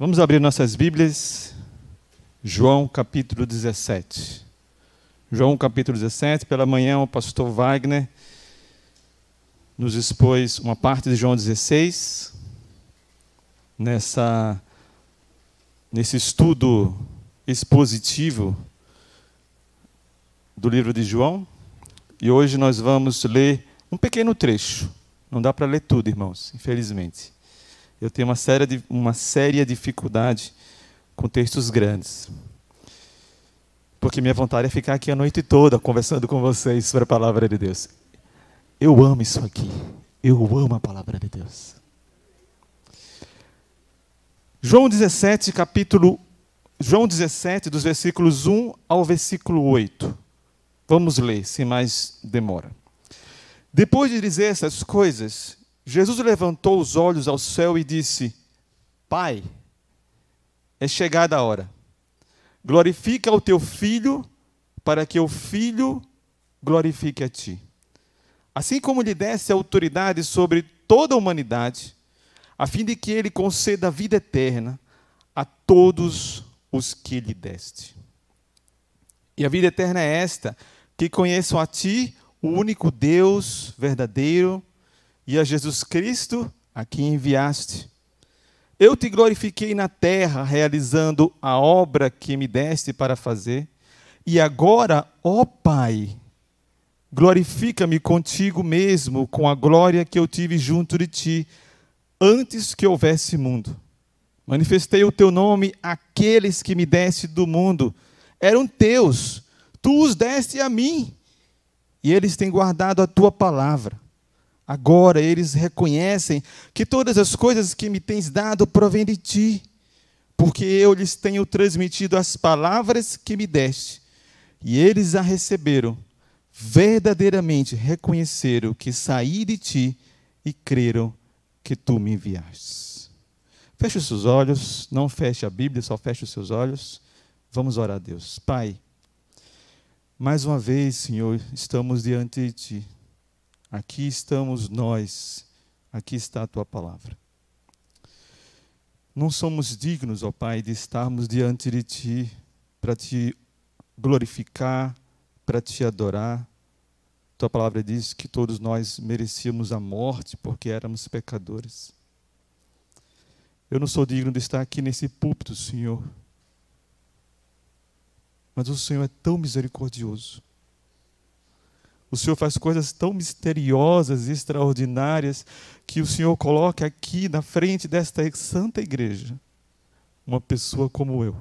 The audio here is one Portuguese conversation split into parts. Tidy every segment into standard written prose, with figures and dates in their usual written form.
Vamos abrir nossas Bíblias, João capítulo 17. João capítulo 17, pela manhã o pastor Wagner nos expôs uma parte de João 16, nesse estudo expositivo do livro de João, e hoje nós vamos ler um pequeno trecho. Não dá para ler tudo, irmãos, infelizmente. Eu tenho uma séria dificuldade com textos grandes. Porque minha vontade é ficar aqui a noite toda conversando com vocês sobre a palavra de Deus. Eu amo isso aqui. Eu amo a palavra de Deus. João 17, dos versículos 1 ao versículo 8. Vamos ler, sem mais demora. Depois de dizer essas coisas, Jesus levantou os olhos ao céu e disse: Pai, é chegada a hora. Glorifica o teu Filho, para que o Filho glorifique a ti. Assim como lhe desse autoridade sobre toda a humanidade, a fim de que ele conceda a vida eterna a todos os que lhe deste. E a vida eterna é esta, que conheçam a ti, o único Deus verdadeiro, e a Jesus Cristo, a quem enviaste. Eu te glorifiquei na terra, realizando a obra que me deste para fazer. E agora, ó Pai, glorifica-me contigo mesmo, com a glória que eu tive junto de ti, antes que houvesse mundo. Manifestei o teu nome àqueles que me deste do mundo. Eram teus, tu os deste a mim, e eles têm guardado a tua palavra. Agora eles reconhecem que todas as coisas que me tens dado provêm de ti, porque eu lhes tenho transmitido as palavras que me deste, e eles a receberam, verdadeiramente reconheceram que saí de ti e creram que tu me enviaste. Feche os seus olhos, não feche a Bíblia, só feche os seus olhos. Vamos orar a Deus. Pai, mais uma vez, Senhor, estamos diante de ti. Aqui estamos nós, aqui está a tua palavra. Não somos dignos, ó Pai, de estarmos diante de ti para te glorificar, para te adorar. Tua palavra diz que todos nós merecíamos a morte porque éramos pecadores. Eu não sou digno de estar aqui nesse púlpito, Senhor. Mas o Senhor é tão misericordioso. O Senhor faz coisas tão misteriosas e extraordinárias que o Senhor coloca aqui na frente desta santa igreja uma pessoa como eu,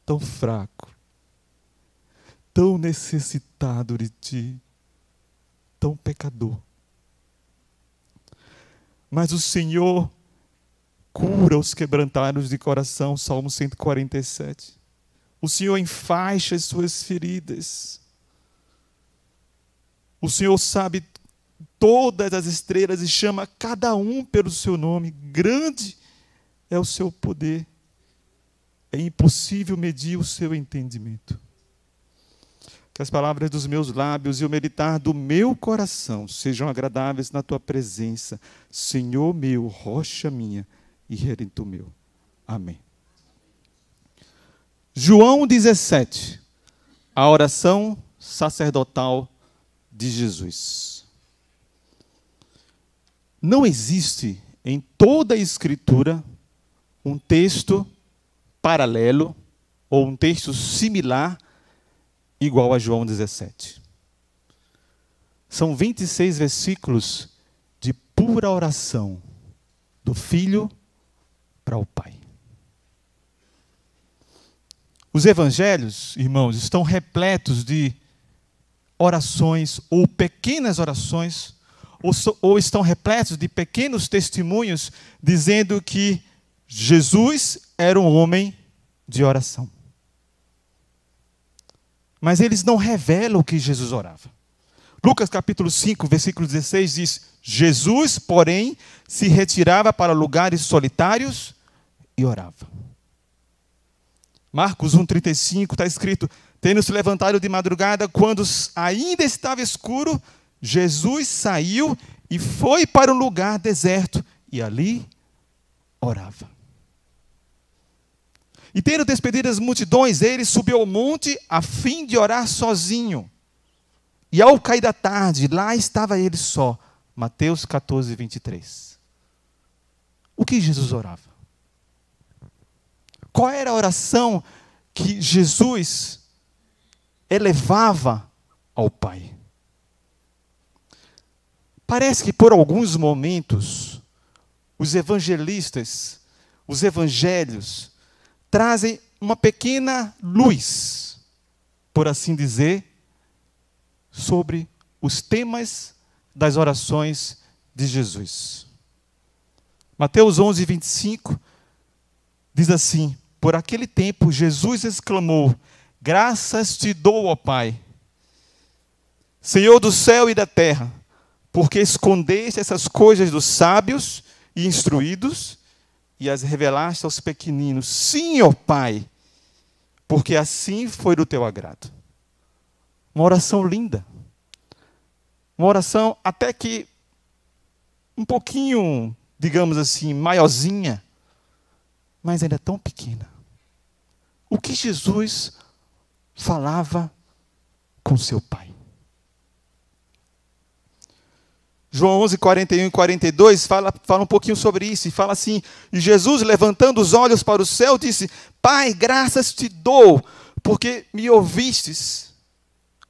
tão fraco, tão necessitado de ti, tão pecador. Mas o Senhor cura os quebrantados de coração, Salmo 147. O Senhor enfaixa as suas feridas. O Senhor sabe todas as estrelas e chama cada um pelo seu nome. Grande é o seu poder. É impossível medir o seu entendimento. Que as palavras dos meus lábios e o meditar do meu coração sejam agradáveis na tua presença, Senhor meu, rocha minha e redentor meu. Amém. João 17, a oração sacerdotal de Jesus. Não existe em toda a Escritura um texto paralelo ou um texto similar igual a João 17. São 26 versículos de pura oração do Filho para o Pai. Os evangelhos, irmãos, estão repletos de orações ou pequenas orações, ou estão repletos de pequenos testemunhos dizendo que Jesus era um homem de oração. Mas eles não revelam o que Jesus orava. Lucas capítulo 5, versículo 16 diz: Jesus, porém, se retirava para lugares solitários e orava. Marcos 1,35 está escrito: tendo se levantado de madrugada, quando ainda estava escuro, Jesus saiu e foi para um lugar deserto e ali orava. E tendo despedido as multidões, ele subiu ao monte a fim de orar sozinho. E ao cair da tarde, lá estava ele só. Mateus 14, 23. O que Jesus orava? Qual era a oração que Jesus elevava ao Pai? Parece que por alguns momentos, os evangelistas, os evangelhos, trazem uma pequena luz, por assim dizer, sobre os temas das orações de Jesus. Mateus 11, 25 diz assim: por aquele tempo Jesus exclamou: graças te dou, ó Pai, Senhor do céu e da terra, porque escondeste essas coisas dos sábios e instruídos e as revelaste aos pequeninos. Sim, ó Pai, porque assim foi do teu agrado. Uma oração linda. Uma oração até que um pouquinho, digamos assim, maiorzinha, mas ainda tão pequena. O que Jesus falava com seu Pai? João 11, 41 e 42 fala um pouquinho sobre isso, e fala assim: e Jesus, levantando os olhos para o céu, disse: Pai, graças te dou, porque me ouvistes.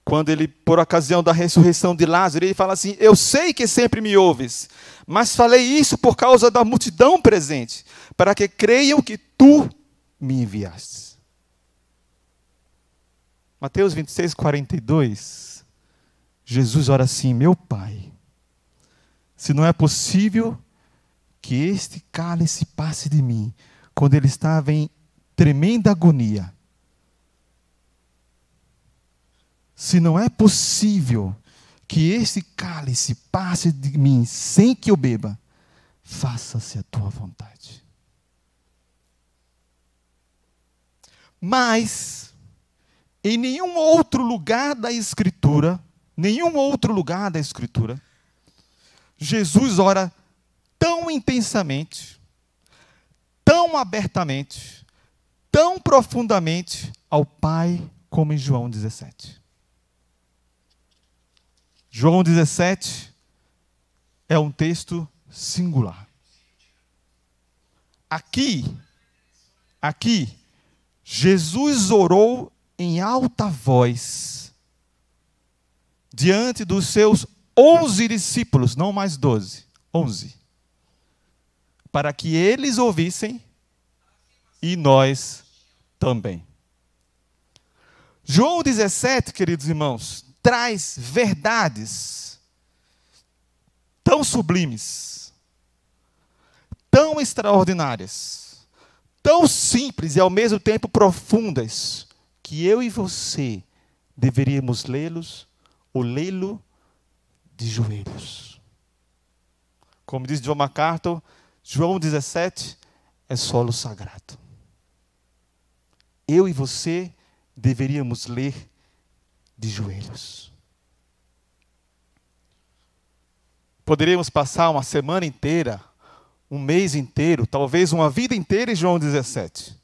Quando ele, por ocasião da ressurreição de Lázaro, ele fala assim: eu sei que sempre me ouves, mas falei isso por causa da multidão presente, para que creiam que tu me enviaste. Mateus 26, 42, Jesus ora assim: meu Pai, se não é possível que este cálice passe de mim, quando ele estava em tremenda agonia, se não é possível que este cálice passe de mim sem que eu beba, faça-se a tua vontade. Mas, em nenhum outro lugar da Escritura, Jesus ora tão intensamente, tão abertamente, tão profundamente ao Pai como em João 17. João 17 é um texto singular. Aqui, Jesus orou em alta voz diante dos seus 11 discípulos, não mais 12, 11, para que eles ouvissem e nós também. João 17, queridos irmãos, traz verdades tão sublimes, tão extraordinárias, tão simples e ao mesmo tempo profundas, que eu e você deveríamos lê-los ou lê-lo de joelhos. Como diz John MacArthur, João 17 é solo sagrado. Eu e você deveríamos ler de joelhos. Poderíamos passar uma semana inteira, um mês inteiro, talvez uma vida inteira em João 17,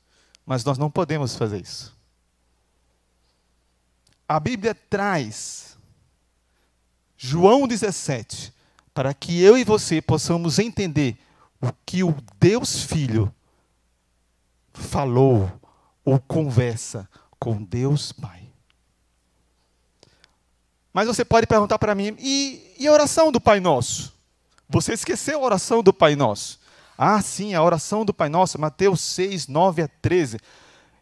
mas nós não podemos fazer isso. A Bíblia traz João 17 para que eu e você possamos entender o que o Deus Filho falou ou conversa com Deus Pai. Mas você pode perguntar para mim, e a oração do Pai Nosso? Você esqueceu a oração do Pai Nosso? Ah, sim, a oração do Pai Nosso, Mateus 6, 9 a 13.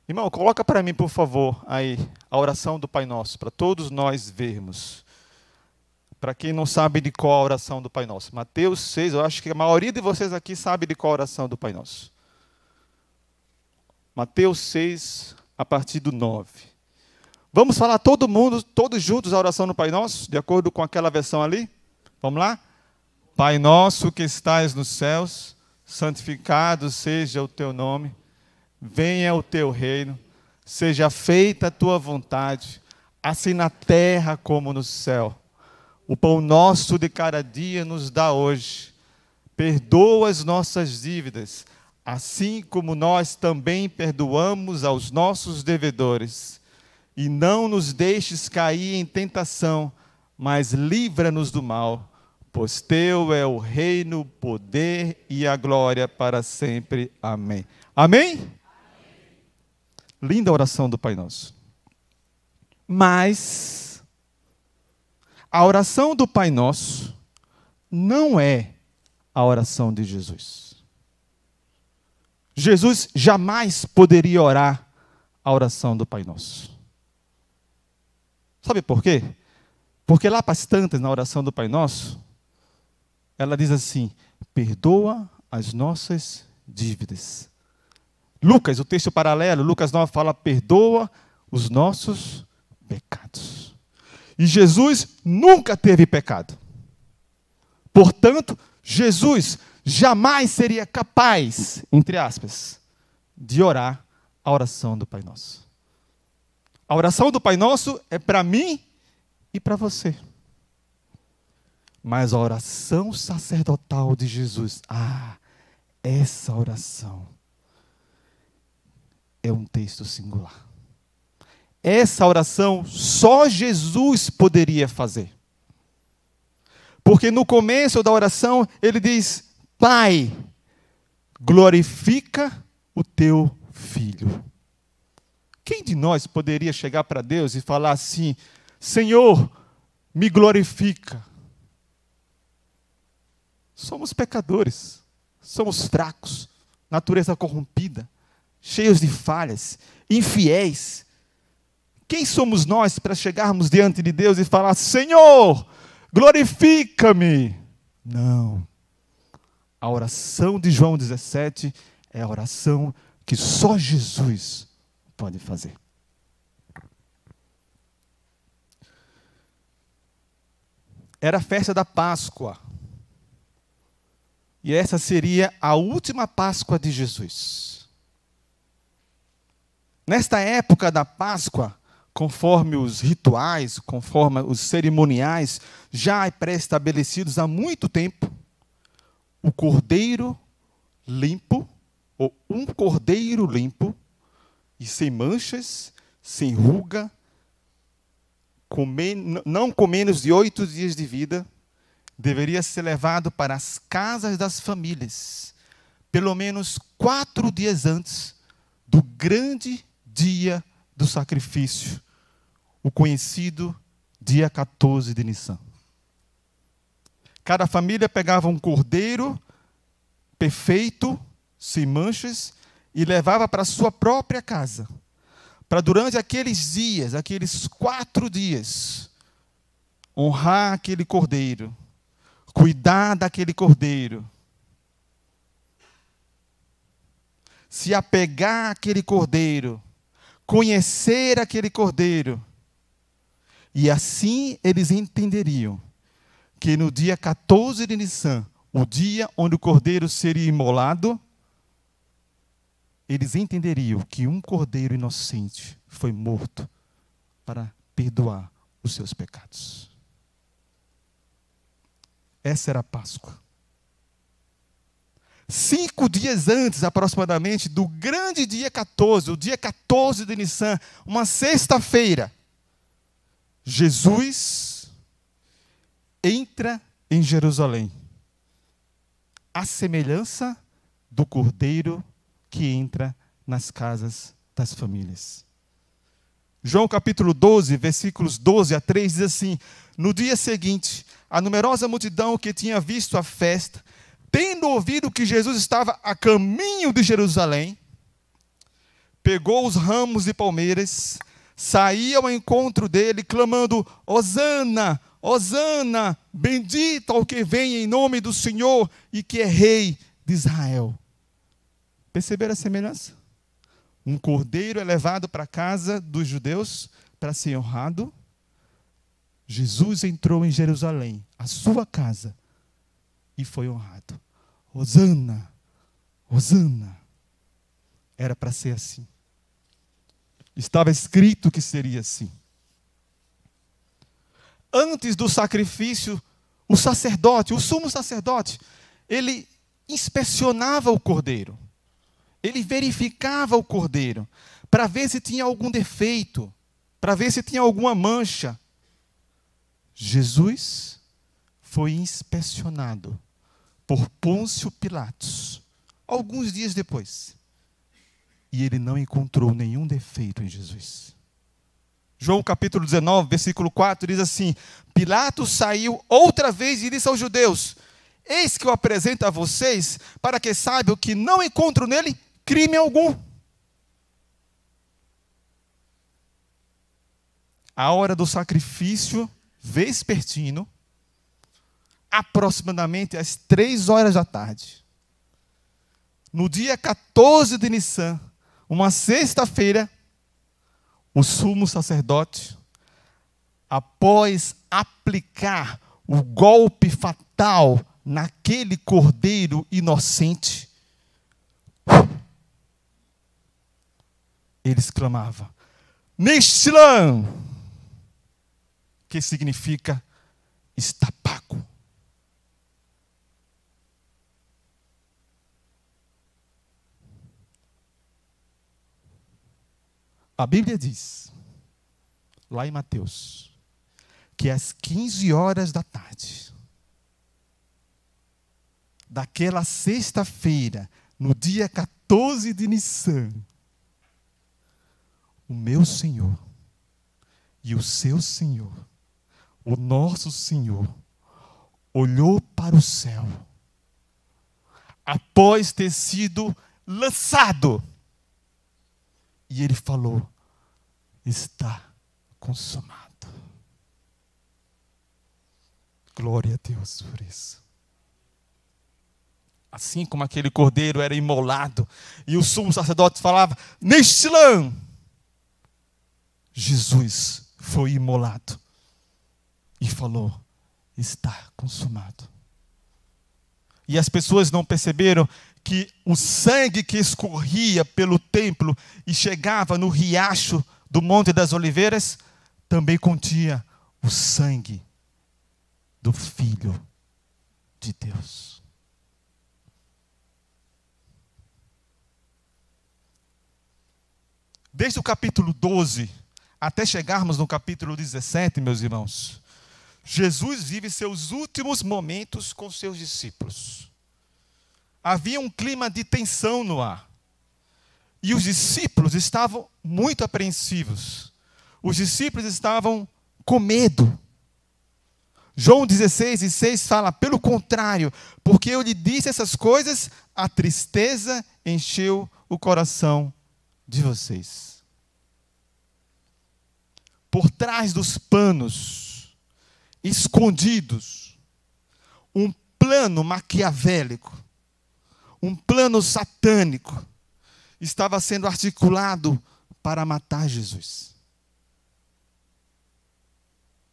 Irmão, coloca para mim, por favor, aí, a oração do Pai Nosso, para todos nós vermos. Para quem não sabe de qual a oração do Pai Nosso. Mateus 6, eu acho que a maioria de vocês aqui sabe de qual a oração do Pai Nosso. Mateus 6, a partir do 9. Vamos falar todo mundo, todos juntos a oração do Pai Nosso, de acordo com aquela versão ali? Vamos lá? Pai nosso que estais nos céus, santificado seja o teu nome, venha o teu reino, seja feita a tua vontade, assim na terra como no céu. O pão nosso de cada dia nos dá hoje. Perdoa as nossas dívidas, assim como nós também perdoamos aos nossos devedores. E não nos deixes cair em tentação, mas livra-nos do mal, pois teu é o reino, o poder e a glória para sempre. Amém. Amém? Linda oração do Pai Nosso. Mas a oração do Pai Nosso não é a oração de Jesus. Jesus jamais poderia orar a oração do Pai Nosso. Sabe por quê? Porque lá para as tantas, na oração do Pai Nosso, ela diz assim: perdoa as nossas dívidas. Lucas, o texto paralelo, Lucas 9 fala: perdoa os nossos pecados. E Jesus nunca teve pecado. Portanto, Jesus jamais seria capaz, entre aspas, de orar a oração do Pai Nosso. A oração do Pai Nosso é para mim e para você. Mas a oração sacerdotal de Jesus, essa oração é um texto singular. Essa oração só Jesus poderia fazer. Porque no começo da oração ele diz: Pai, glorifica o teu Filho. Quem de nós poderia chegar para Deus e falar assim: Senhor, me glorifica? Somos pecadores, somos fracos, natureza corrompida, cheios de falhas, infiéis. Quem somos nós para chegarmos diante de Deus e falar: Senhor, glorifica-me? Não. A oração de João 17 é a oração que só Jesus pode fazer. Era a festa da Páscoa. E essa seria a última Páscoa de Jesus. Nesta época da Páscoa, conforme os rituais, conforme os cerimoniais já pré-estabelecidos há muito tempo, o cordeiro limpo, ou um cordeiro limpo, e sem manchas, sem ruga, não com menos de 8 dias de vida, deveria ser levado para as casas das famílias, pelo menos 4 dias antes do grande dia do sacrifício, o conhecido dia 14 de Nissan. Cada família pegava um cordeiro perfeito, sem manchas, e levava para a sua própria casa, para durante aqueles dias, aqueles 4 dias, honrar aquele cordeiro, cuidar daquele cordeiro, se apegar àquele cordeiro, conhecer aquele cordeiro. E assim eles entenderiam que no dia 14 de Nissan, o dia onde o cordeiro seria imolado, eles entenderiam que um cordeiro inocente foi morto para perdoar os seus pecados. Essa era a Páscoa. 5 dias antes, aproximadamente, do grande dia 14, o dia 14 de Nissan, uma sexta-feira, Jesus entra em Jerusalém, à semelhança do cordeiro que entra nas casas das famílias. João capítulo 12, versículos 12 a 3, diz assim: no dia seguinte, a numerosa multidão que tinha visto a festa, tendo ouvido que Jesus estava a caminho de Jerusalém, pegou os ramos de palmeiras, saía ao encontro dele, clamando: Hosana, Hosana, bendito ao que vem em nome do Senhor e que é rei de Israel. Perceberam a semelhança? Um cordeiro é levado para a casa dos judeus para ser honrado. Jesus entrou em Jerusalém, a sua casa, e foi honrado. Hosana, Hosana. Era para ser assim. Estava escrito que seria assim. Antes do sacrifício, o sacerdote, o sumo sacerdote, ele inspecionava o cordeiro. Ele verificava o cordeiro para ver se tinha algum defeito, para ver se tinha alguma mancha. Jesus foi inspecionado por Pôncio Pilatos, alguns dias depois. E ele não encontrou nenhum defeito em Jesus. João capítulo 19, versículo 4, diz assim: Pilatos saiu outra vez e disse aos judeus: eis que eu apresento a vocês, para que saibam que não encontro nele crime algum. A hora do sacrifício vespertino, aproximadamente às 3 horas da tarde. No dia 14 de Nissan, uma sexta-feira, o sumo sacerdote, após aplicar o golpe fatal naquele cordeiro inocente, ele exclamava: Nextilã, que significa está pago. A Bíblia diz, lá em Mateus, que às 15 horas da tarde, daquela sexta-feira, no dia 14 de Nissan, o meu Senhor e o seu Senhor, o nosso Senhor, olhou para o céu, após ter sido lançado, e ele falou: está consumado. Glória a Deus por isso. Assim como aquele cordeiro era imolado, e o sumo sacerdote falava: Nextilã, Jesus foi imolado e falou: está consumado. E as pessoas não perceberam que o sangue que escorria pelo templo e chegava no riacho do Monte das Oliveiras também continha o sangue do Filho de Deus. Desde o capítulo 12 até chegarmos no capítulo 17, meus irmãos, Jesus vive seus últimos momentos com seus discípulos. Havia um clima de tensão no ar. E os discípulos estavam muito apreensivos. Os discípulos estavam com medo. João 16:6 fala: pelo contrário, porque eu lhe disse essas coisas, a tristeza encheu o coração de vocês. Por trás dos panos, escondidos, um plano maquiavélico, um plano satânico estava sendo articulado para matar Jesus.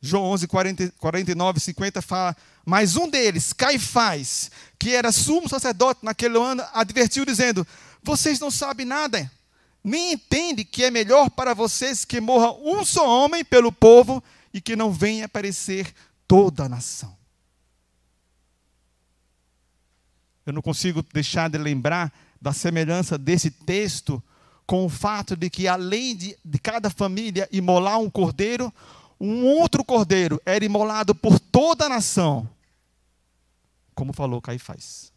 João 11, 49, 50 fala: mas um deles, Caifás, que era sumo sacerdote naquele ano, advertiu dizendo: vocês não sabem nada, nem entendem que é melhor para vocês que morra um só homem pelo povo e que não venha perecer toda a nação. Eu não consigo deixar de lembrar da semelhança desse texto com o fato de que, além de cada família imolar um cordeiro, um outro cordeiro era imolado por toda a nação, como falou Caifás.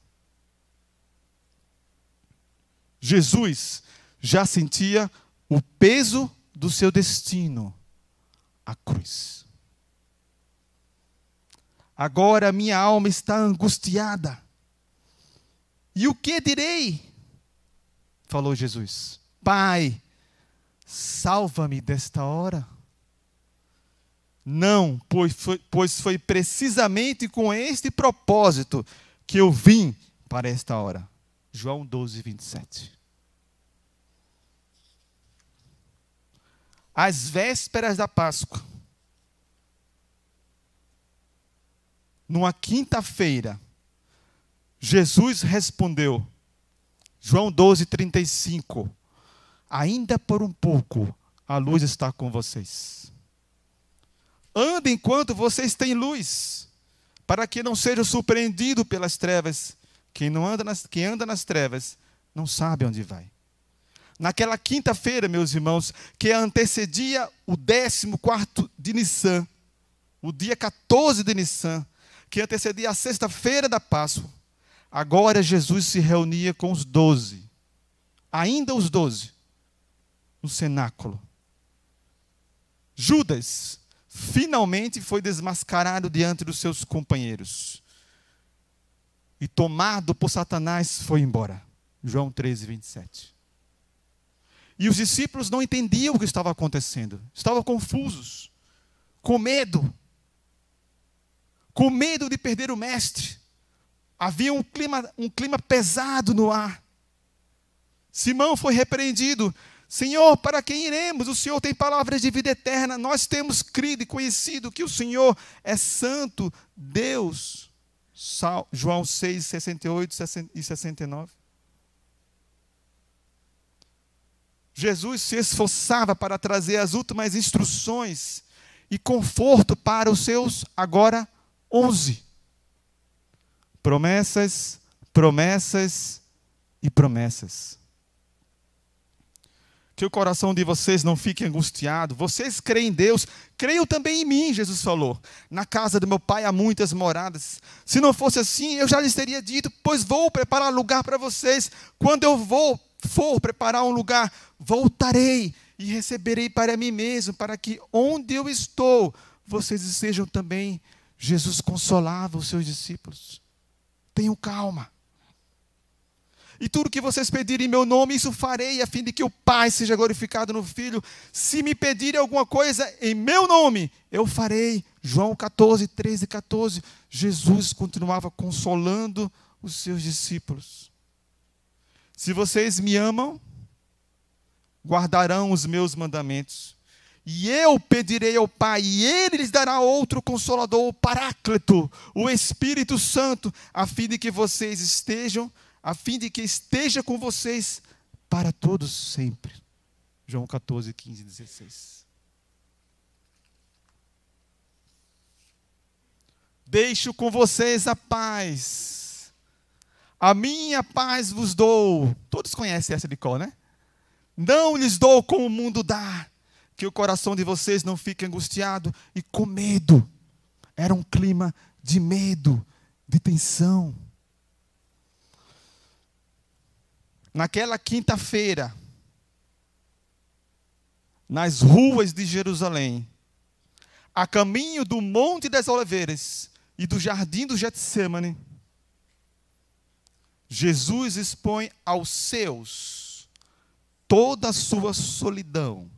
Jesus já sentia o peso do seu destino, a cruz. Agora minha alma está angustiada. E o que direi? Falou Jesus: Pai, salva-me desta hora. Não, pois foi precisamente com este propósito que eu vim para esta hora. João 12, 27. Às vésperas da Páscoa, numa quinta-feira, Jesus respondeu, João 12, 35, ainda por um pouco a luz está com vocês. Andem enquanto vocês têm luz, para que não sejam surpreendidos pelas trevas. Quem anda nas trevas não sabe onde vai. Naquela quinta-feira, meus irmãos, que antecedia o 14º de Nissan, o dia 14 de Nissan, que antecedia a sexta-feira da Páscoa, agora Jesus se reunia com os 12, ainda os 12, no cenáculo. Judas finalmente foi desmascarado diante dos seus companheiros. E tomado por Satanás, foi embora. João 13, 27. E os discípulos não entendiam o que estava acontecendo. Estavam confusos, com medo de perder o mestre. Havia um clima pesado no ar. Simão foi repreendido. Senhor, para quem iremos? O Senhor tem palavras de vida eterna. Nós temos crido e conhecido que o Senhor é santo Deus. João 6, 68 e 69. Jesus se esforçava para trazer as últimas instruções e conforto para os seus, agora, 11. Promessas, promessas e promessas. Que o coração de vocês não fique angustiado. Vocês creem em Deus, creiam também em mim, Jesus falou. Na casa do meu Pai há muitas moradas. Se não fosse assim, eu já lhes teria dito, pois vou preparar lugar para vocês. Quando eu for preparar um lugar, voltarei e receberei para mim mesmo, para que onde eu estou, vocês estejam também. Jesus consolava os seus discípulos. Tenham calma. E tudo que vocês pedirem em meu nome, isso farei, a fim de que o Pai seja glorificado no Filho. Se me pedirem alguma coisa em meu nome, eu farei. João 14, 13 e 14. Jesus continuava consolando os seus discípulos. Se vocês me amam, guardarão os meus mandamentos. E eu pedirei ao Pai, e Ele lhes dará outro Consolador, o Paráclito, o Espírito Santo, a fim de que esteja com vocês para todos sempre. João 14, 15 e 16. Deixo com vocês a paz. A minha paz vos dou. Todos conhecem essa de cor, né? Não lhes dou como o mundo dá. Que o coração de vocês não fique angustiado e com medo. Era um clima de medo, de tensão. Naquela quinta-feira, nas ruas de Jerusalém, a caminho do Monte das Oliveiras e do Jardim do Getsêmani, Jesus expõe aos seus toda a sua solidão,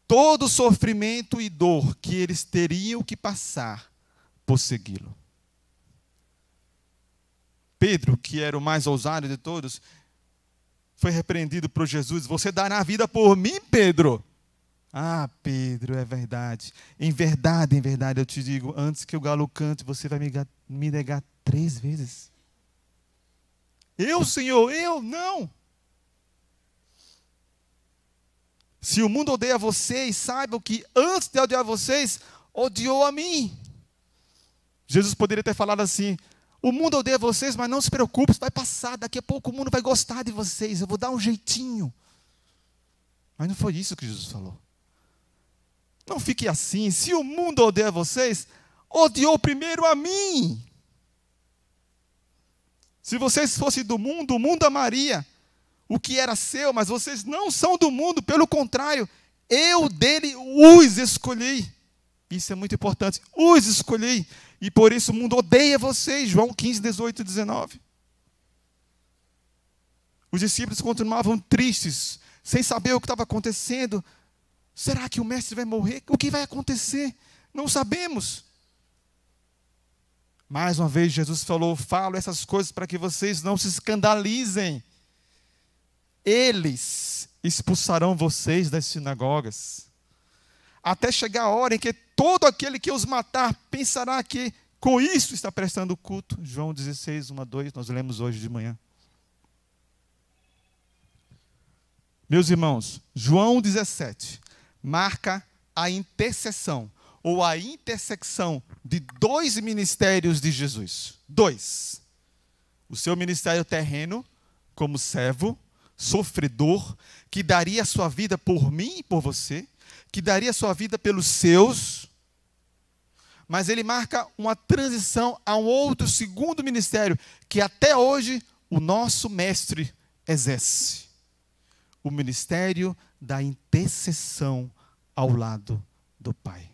todo o sofrimento e dor que eles teriam que passar por segui-lo. Pedro, que era o mais ousado de todos, foi repreendido por Jesus. Você dará a vida por mim, Pedro? Ah, Pedro, é verdade. Em verdade, eu te digo, antes que o galo cante, você vai me negar 3 vezes. Eu, Senhor, eu? Não. Se o mundo odeia vocês, saibam que antes de odiar vocês, odiou a mim. Jesus poderia ter falado assim: o mundo odeia vocês, mas não se preocupe, isso vai passar. Daqui a pouco o mundo vai gostar de vocês. Eu vou dar um jeitinho. Mas não foi isso que Jesus falou. Não fique assim. Se o mundo odeia vocês, odiou primeiro a mim. Se vocês fossem do mundo, o mundo amaria o que era seu, mas vocês não são do mundo. Pelo contrário, eu dele os escolhi. Isso é muito importante. Os escolhi. E por isso o mundo odeia vocês. João 15, 18 e 19. Os discípulos continuavam tristes, sem saber o que estava acontecendo. Será que o mestre vai morrer? O que vai acontecer? Não sabemos. Mais uma vez Jesus falou: falo essas coisas para que vocês não se escandalizem. Eles expulsarão vocês das sinagogas, até chegar a hora em que todo aquele que os matar pensará que com isso está prestando culto. João 16, 1 a 2, nós lemos hoje de manhã. Meus irmãos, João 17 marca a intercessão, ou a intersecção de 2 ministérios de Jesus. 2. O seu ministério terreno, como servo, sofredor, que daria a sua vida por mim e por você, que daria a sua vida pelos seus, mas ele marca uma transição a um outro segundo ministério, que até hoje o nosso mestre exerce. O ministério da intercessão ao lado do Pai.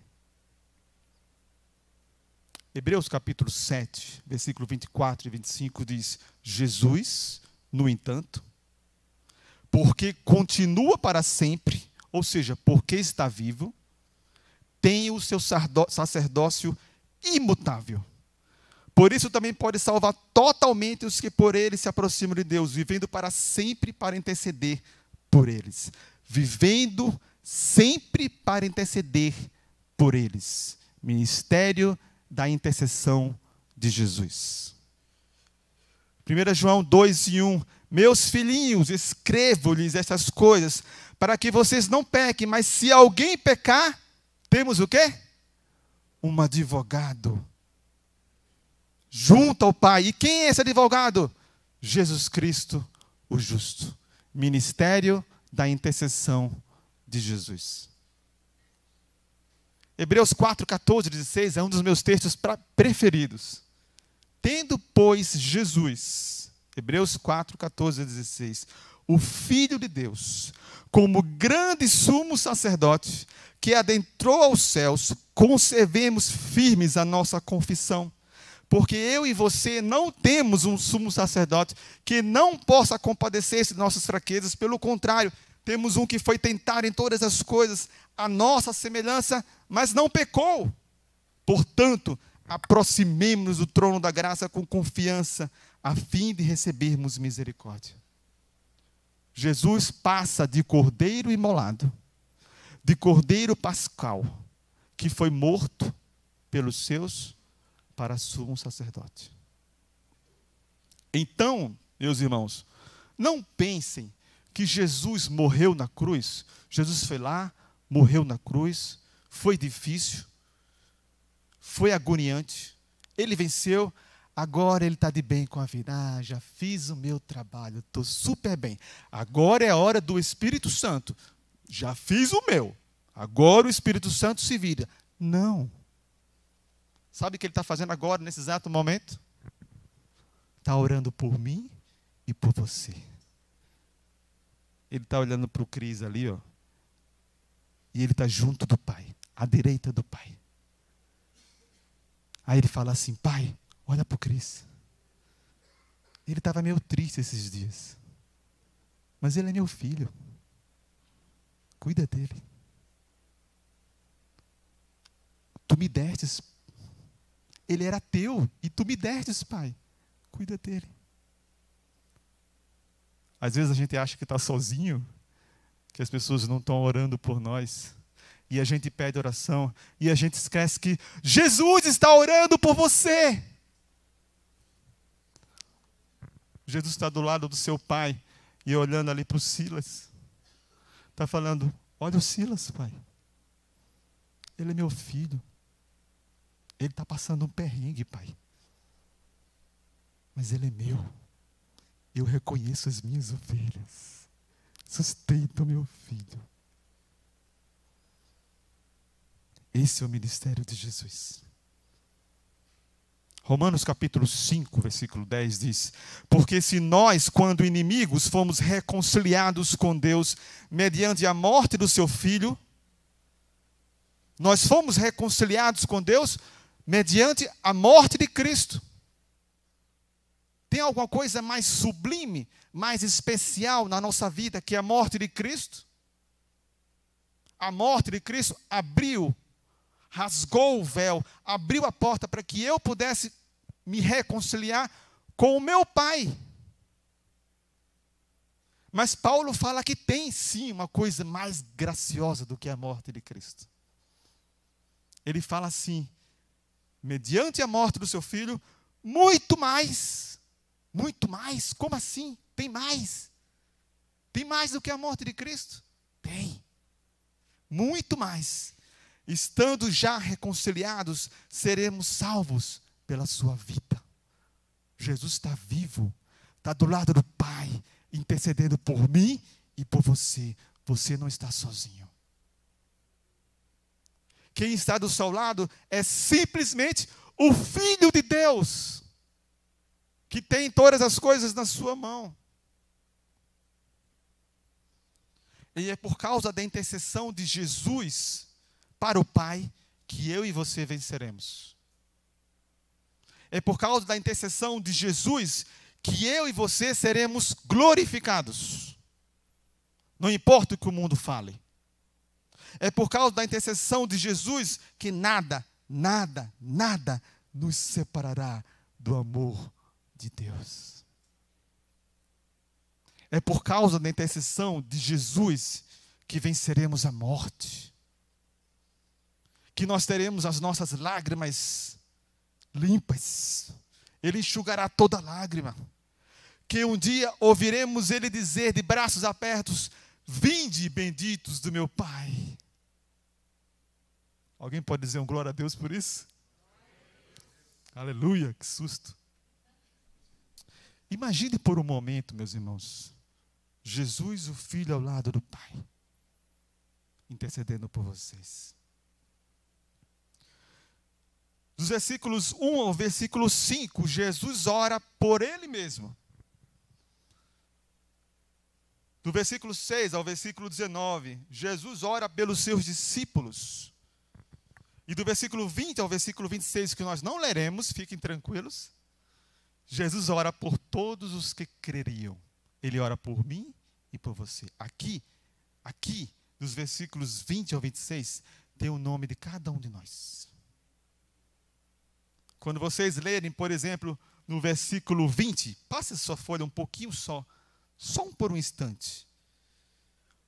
Hebreus capítulo 7, versículo 24 e 25 diz: Jesus, no entanto, porque continua para sempre, ou seja, porque está vivo, tem o seu sacerdócio imutável. Por isso também pode salvar totalmente os que por ele se aproximam de Deus, vivendo para sempre para interceder por eles. Vivendo sempre para interceder por eles. Ministério da intercessão de Jesus. 1 João 2:1. Meus filhinhos, escrevo-lhes estas coisas, para que vocês não pequem, mas se alguém pecar, temos o quê? Um advogado junto ao Pai. E quem é esse advogado? Jesus Cristo, o justo. Ministério da intercessão de Jesus. Hebreus 4, 14, 16 é um dos meus textos preferidos. Tendo, pois, Jesus, Hebreus 4, 14 a 16, o Filho de Deus, como grande sumo sacerdote, que adentrou aos céus, conservemos firmes a nossa confissão. Porque eu e você não temos um sumo sacerdote que não possa compadecer-se de nossas fraquezas. Pelo contrário, temos um que foi tentado em todas as coisas, a nossa semelhança, mas não pecou. Portanto, aproximemo-nos do trono da graça com confiança, a fim de recebermos misericórdia. Jesus passa de cordeiro imolado, de cordeiro pascal, que foi morto pelos seus, para sumo sacerdote. Então, meus irmãos, não pensem que Jesus morreu na cruz. Jesus foi lá, morreu na cruz, foi difícil, foi agoniante, ele venceu, agora ele está de bem com a vida. Ah, já fiz o meu trabalho, estou super bem. Agora é a hora do Espírito Santo. Já fiz o meu, agora o Espírito Santo se vira. Não. Sabe o que ele está fazendo agora, nesse exato momento? Está orando por mim e por você. Ele está olhando para o Cris ali, ó, e ele está junto do Pai, à direita do Pai. Aí ele fala assim: Pai, olha para o Cris. Ele estava meio triste esses dias, mas ele é meu filho. Cuida dele. Tu me destes. Ele era teu e tu me destes, Pai. Cuida dele. Às vezes a gente acha que está sozinho, que as pessoas não estão orando por nós. E a gente pede oração e a gente esquece que Jesus está orando por você. Jesus está do lado do seu Pai e olhando ali para o Silas. Está falando: olha o Silas, Pai. Ele é meu filho. Ele está passando um perrengue, Pai. Mas ele é meu. Eu reconheço as minhas ovelhas. Sustenta o meu filho. Esse é o ministério de Jesus. Romanos capítulo 5, versículo 10 diz: porque se nós, quando inimigos, fomos reconciliados com Deus mediante a morte do seu Filho, nós fomos reconciliados com Deus mediante a morte de Cristo. Tem alguma coisa mais sublime, mais especial na nossa vida que a morte de Cristo? A morte de Cristo abriu, rasgou o véu, abriu a porta para que eu pudesse me reconciliar com o meu Pai. Mas Paulo fala que tem sim uma coisa mais graciosa do que a morte de Cristo. Ele fala assim: mediante a morte do seu Filho, muito mais. Muito mais? Como assim? Tem mais? Tem mais do que a morte de Cristo? Tem. Muito mais. Estando já reconciliados, seremos salvos pela sua vida. Jesus está vivo, está do lado do Pai, intercedendo por mim e por você. Você não está sozinho. Quem está do seu lado é simplesmente o Filho de Deus, que tem todas as coisas na sua mão. E é por causa da intercessão de Jesus para o Pai que eu e você venceremos. É por causa da intercessão de Jesus que eu e você seremos glorificados. Não importa o que o mundo fale. É por causa da intercessão de Jesus que nada nos separará do amor de Deus. É por causa da intercessão de Jesus que venceremos a morte. Que nós teremos as nossas lágrimas limpas. Ele enxugará toda lágrima. Que um dia ouviremos Ele dizer de braços abertos: vinde, benditos do meu Pai. Alguém pode dizer um glória a Deus por isso? Aleluia, que susto. Imagine por um momento, meus irmãos, Jesus, o Filho, ao lado do Pai, intercedendo por vocês. Dos versículos 1 ao versículo 5, Jesus ora por Ele mesmo. Do versículo 6 ao versículo 19, Jesus ora pelos seus discípulos. E do versículo 20 ao versículo 26, que nós não leremos, fiquem tranquilos, Jesus ora por todos os que creriam. Ele ora por mim e por você. Aqui, dos versículos 20 ao 26, tem o nome de cada um de nós. Quando vocês lerem, por exemplo, no versículo 20, passe a sua folha um pouquinho só por um instante.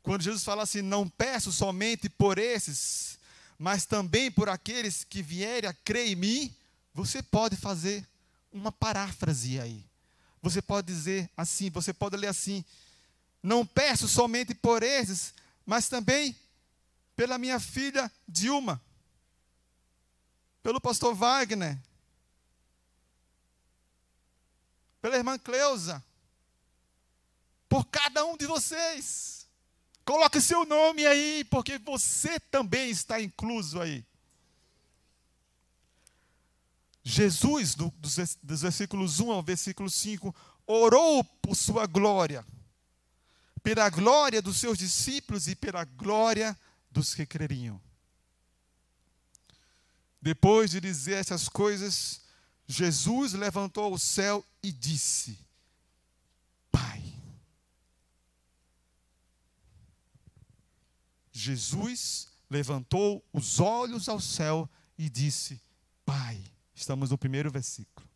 Quando Jesus fala assim: não peço somente por esses, mas também por aqueles que vierem a crer em mim, você pode fazer uma paráfrase aí. Você pode dizer assim, você pode ler assim: não peço somente por esses, mas também pela minha filha Dilma, pelo pastor Wagner, pela irmã Cleusa, por cada um de vocês. Coloque seu nome aí, porque você também está incluso aí. Jesus, dos versículos 1 ao versículo 5, orou por sua glória, pela glória dos seus discípulos e pela glória dos que creriam. Depois de dizer essas coisas, Jesus levantou ao céu e disse: Pai. Jesus levantou os olhos ao céu e disse: Pai. Estamos no primeiro versículo.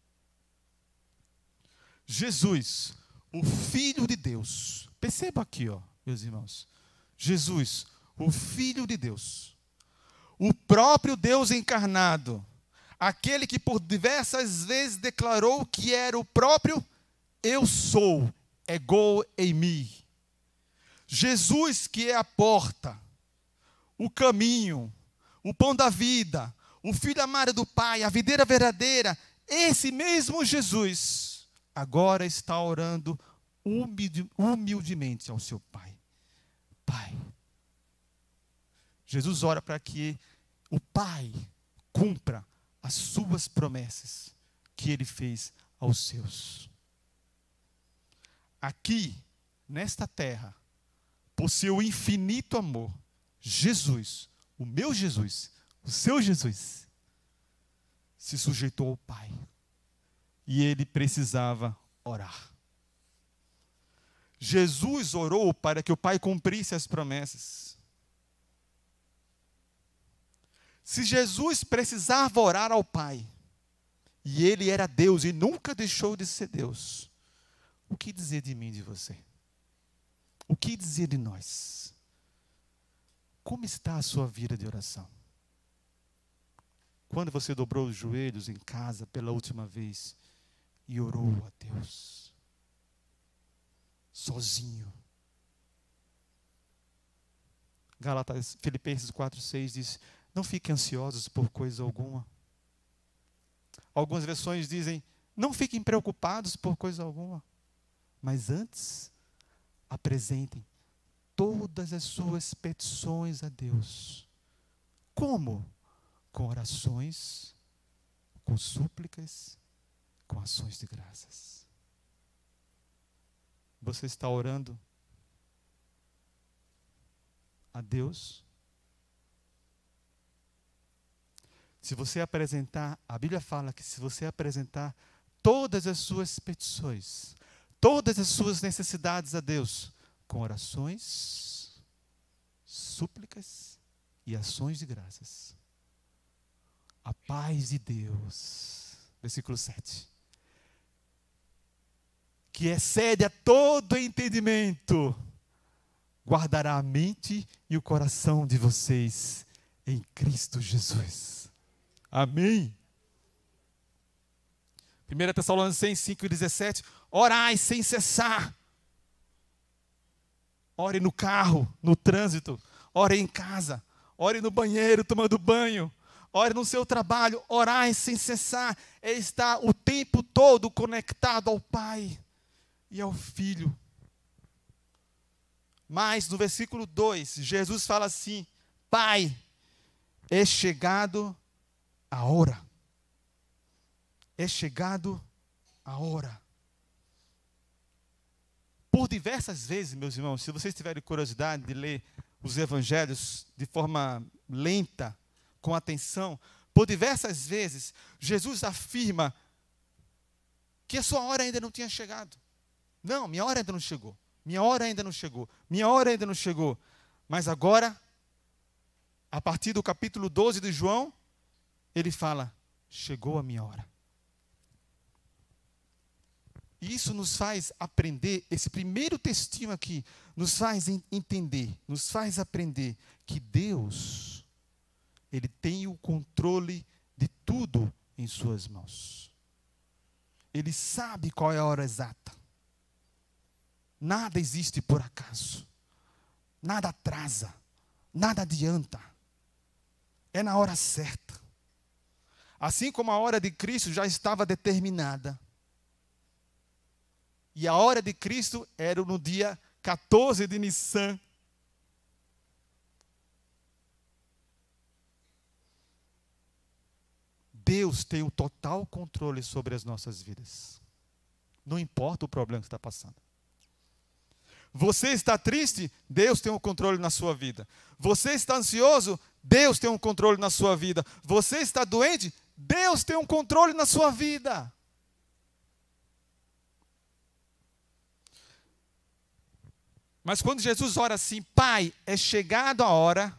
Jesus, o Filho de Deus. Perceba aqui, meus irmãos. Jesus, o Filho de Deus. O próprio Deus encarnado. Aquele que por diversas vezes declarou que era o próprio Eu Sou, ego em mim. Jesus, que é a porta, o caminho, o pão da vida, o Filho amado do Pai, a videira verdadeira, esse mesmo Jesus, agora está orando humildemente ao seu Pai. Pai. Jesus ora para que o Pai cumpra as suas promessas que Ele fez aos seus. Aqui, nesta terra, por seu infinito amor, Jesus, o meu Jesus, o seu Jesus, se sujeitou ao Pai. E Ele precisava orar. Jesus orou para que o Pai cumprisse as promessas. Se Jesus precisava orar ao Pai, e Ele era Deus e nunca deixou de ser Deus, o que dizer de mim e de você? O que dizer de nós? Como está a sua vida de oração? Quando você dobrou os joelhos em casa pela última vez e orou a Deus? Sozinho. Filipenses 4:6 diz: não fiquem ansiosos por coisa alguma. Algumas versões dizem: não fiquem preocupados por coisa alguma. Mas antes, apresentem todas as suas petições a Deus. Como? Com orações, com súplicas, com ações de graças. Você está orando a Deus? Se você apresentar, a Bíblia fala que se você apresentar todas as suas petições, todas as suas necessidades a Deus, com orações, súplicas e ações de graças, a paz de Deus, versículo 7, que excede a todo entendimento, guardará a mente e o coração de vocês em Cristo Jesus. Amém. 1 Tessalonicenses 5:17, orai sem cessar. Ore no carro, no trânsito, ore em casa, ore no banheiro tomando banho, ore no seu trabalho, orai sem cessar. É estar o tempo todo conectado ao Pai e ao Filho. Mas no versículo 2, Jesus fala assim: Pai, é chegado a hora. É chegado a hora. Por diversas vezes, meus irmãos, se vocês tiverem curiosidade de ler os evangelhos de forma lenta, com atenção, por diversas vezes, Jesus afirma que a sua hora ainda não tinha chegado. Não, minha hora ainda não chegou. Minha hora ainda não chegou. Minha hora ainda não chegou. Mas agora, a partir do capítulo 12 de João, ele fala: chegou a minha hora. E isso nos faz aprender, esse primeiro textinho aqui, nos faz entender, nos faz aprender que Deus, Ele tem o controle de tudo em suas mãos. Ele sabe qual é a hora exata. Nada existe por acaso. Nada atrasa. Nada adianta. É na hora certa. Assim como a hora de Cristo já estava determinada. E a hora de Cristo era no dia 14 de Nissan. Deus tem o total controle sobre as nossas vidas. Não importa o problema que está passando. Você está triste? Deus tem um controle na sua vida. Você está ansioso? Deus tem um controle na sua vida. Você está doente? Deus tem um controle na sua vida. Mas quando Jesus ora assim: Pai, é chegado a hora,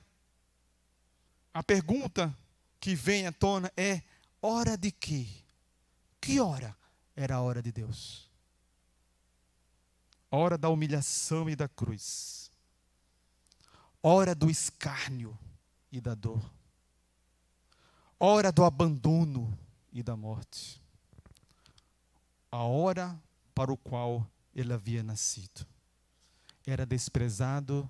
a pergunta que vem à tona é: hora de quê? Que hora? Era a hora de Deus. Hora da humilhação e da cruz. Hora do escárnio e da dor. Hora do abandono e da morte. A hora para o qual ele havia nascido. Era desprezado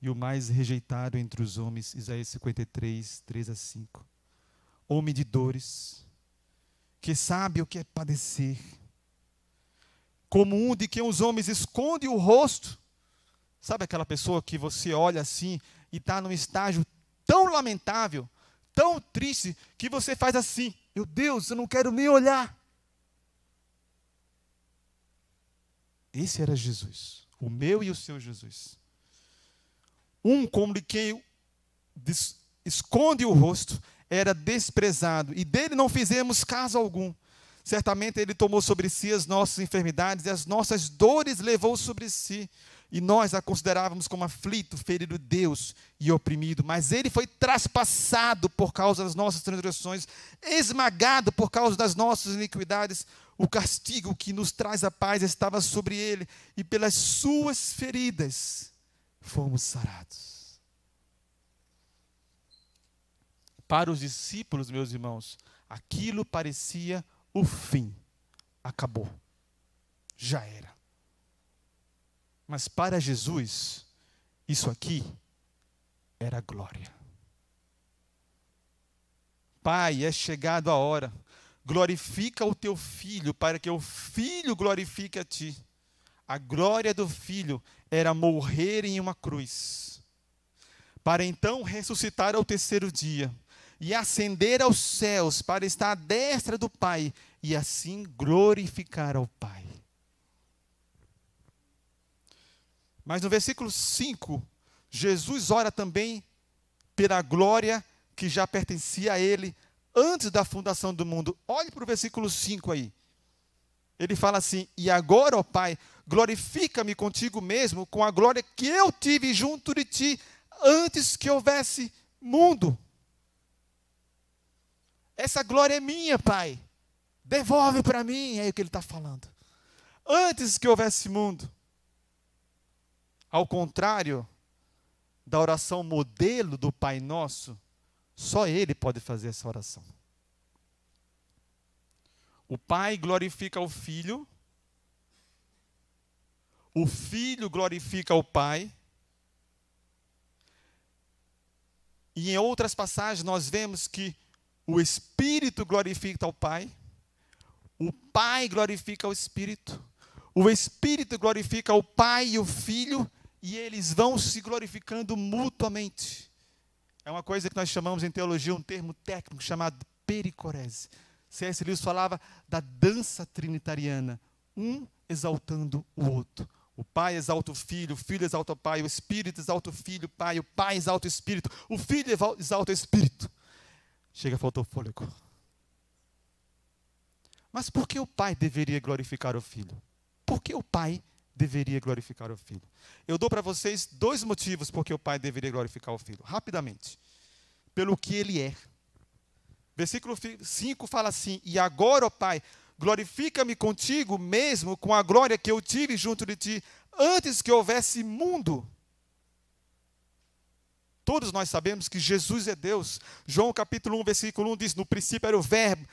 e o mais rejeitado entre os homens. Isaías 53, 3-5. Homem de dores, que sabe o que é padecer. Como um de quem os homens escondem o rosto. Sabe aquela pessoa que você olha assim e está num estágio tão lamentável, tão triste, que você faz assim: meu Deus, eu não quero nem olhar. Esse era Jesus, o meu e o seu Jesus. Um como de quem esconde o rosto, era desprezado, e dele não fizemos caso algum. Certamente ele tomou sobre si as nossas enfermidades e as nossas dores levou sobre si. E nós a considerávamos como aflito, ferido de Deus e oprimido. Mas ele foi traspassado por causa das nossas transgressões, esmagado por causa das nossas iniquidades. O castigo que nos traz a paz estava sobre ele, e pelas suas feridas fomos sarados. Para os discípulos, meus irmãos, aquilo parecia o fim. Acabou. Já era. Mas para Jesus, isso aqui era glória. Pai, é chegado a hora. Glorifica o teu filho, para que o filho glorifique a ti. A glória do Filho era morrer em uma cruz, para então ressuscitar ao terceiro dia e ascender aos céus para estar à destra do Pai e assim glorificar ao Pai. Mas no versículo 5, Jesus ora também pela glória que já pertencia a Ele antes da fundação do mundo. Olhe para o versículo 5 aí. Ele fala assim: e agora, ó Pai, glorifica-me contigo mesmo com a glória que eu tive junto de ti antes que houvesse mundo. Essa glória é minha, Pai. Devolve para mim, é o que ele está falando. Antes que houvesse mundo. Ao contrário da oração modelo do Pai Nosso, só Ele pode fazer essa oração. O Pai glorifica o Filho glorifica o Pai, e em outras passagens nós vemos que o Espírito glorifica o Pai glorifica o Espírito glorifica o Pai e o Filho, e eles vão se glorificando mutuamente. É uma coisa que nós chamamos em teologia, um termo técnico chamado pericorese. C.S. Lewis falava da dança trinitariana, um exaltando o outro. O Pai exalta o Filho exalta o Pai, o Espírito exalta o Filho, o Pai exalta o Espírito, o Filho exalta o Espírito. Chega, faltou fôlego. Mas por que o Pai deveria glorificar o Filho? Por que o Pai deveria glorificar o Filho? Eu dou para vocês 2 motivos por que o Pai deveria glorificar o Filho. Rapidamente. Pelo que Ele é. Versículo 5 fala assim: e agora, ó Pai, glorifica-me contigo mesmo com a glória que eu tive junto de ti antes que houvesse mundo. Todos nós sabemos que Jesus é Deus. João capítulo 1, versículo 1 diz: no princípio era o Verbo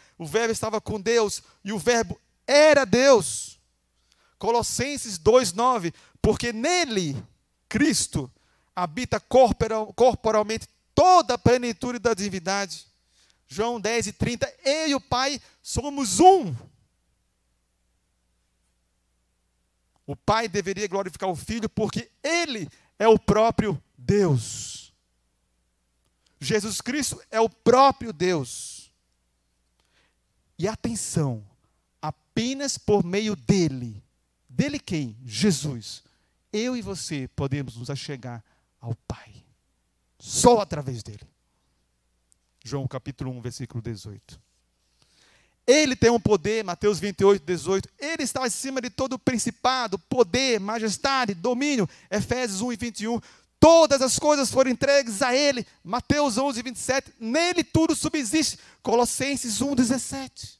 estava com Deus, e o Verbo era Deus. Colossenses 2,9, porque nele, Cristo, habita corporalmente toda a plenitude da divindade. João 10:30, eu e o Pai somos um. O Pai deveria glorificar o Filho porque Ele é o próprio Deus. Jesus Cristo é o próprio Deus. E atenção, apenas por meio dele. Dele quem? Jesus. Eu e você podemos nos achegar ao Pai. Só através dele. João capítulo 1, versículo 18. Ele tem um poder, Mateus 28, 18. Ele está acima de todo principado, poder, majestade, domínio. Efésios 1 e 21. Todas as coisas foram entregues a ele. Mateus 11, 27. Nele tudo subsiste. Colossenses 1, 17.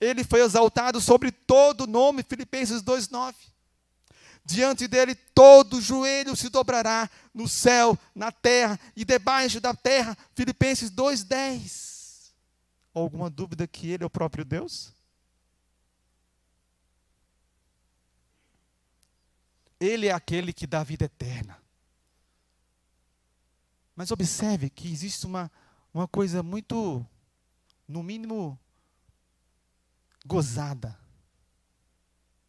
Ele foi exaltado sobre todo nome. Filipenses 2, 9. Diante dele todo joelho se dobrará, no céu, na terra e debaixo da terra. Filipenses 2, 10. Alguma dúvida que ele é o próprio Deus? Ele é aquele que dá vida eterna. Mas observe que existe uma coisa muito, no mínimo, gozada.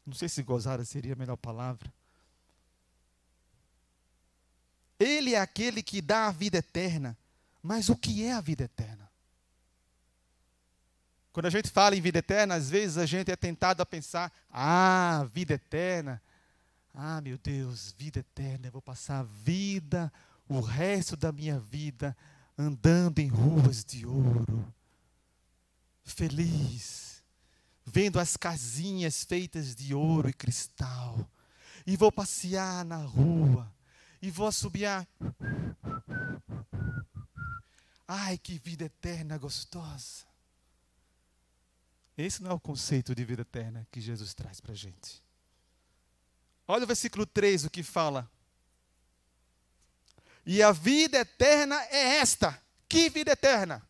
Não sei se gozada seria a melhor palavra. Ele é aquele que dá a vida eterna. Mas o que é a vida eterna? Quando a gente fala em vida eterna, às vezes a gente é tentado a pensar: vida eterna. Meu Deus, vida eterna. Eu vou passar a vida, o resto da minha vida, andando em ruas de ouro. Feliz. Vendo as casinhas feitas de ouro e cristal, e vou passear na rua, e vou assobiar. Ai, que vida eterna gostosa. Esse não é o conceito de vida eterna que Jesus traz para a gente. Olha o versículo 3, o que fala. E a vida eterna é esta. Que vida eterna?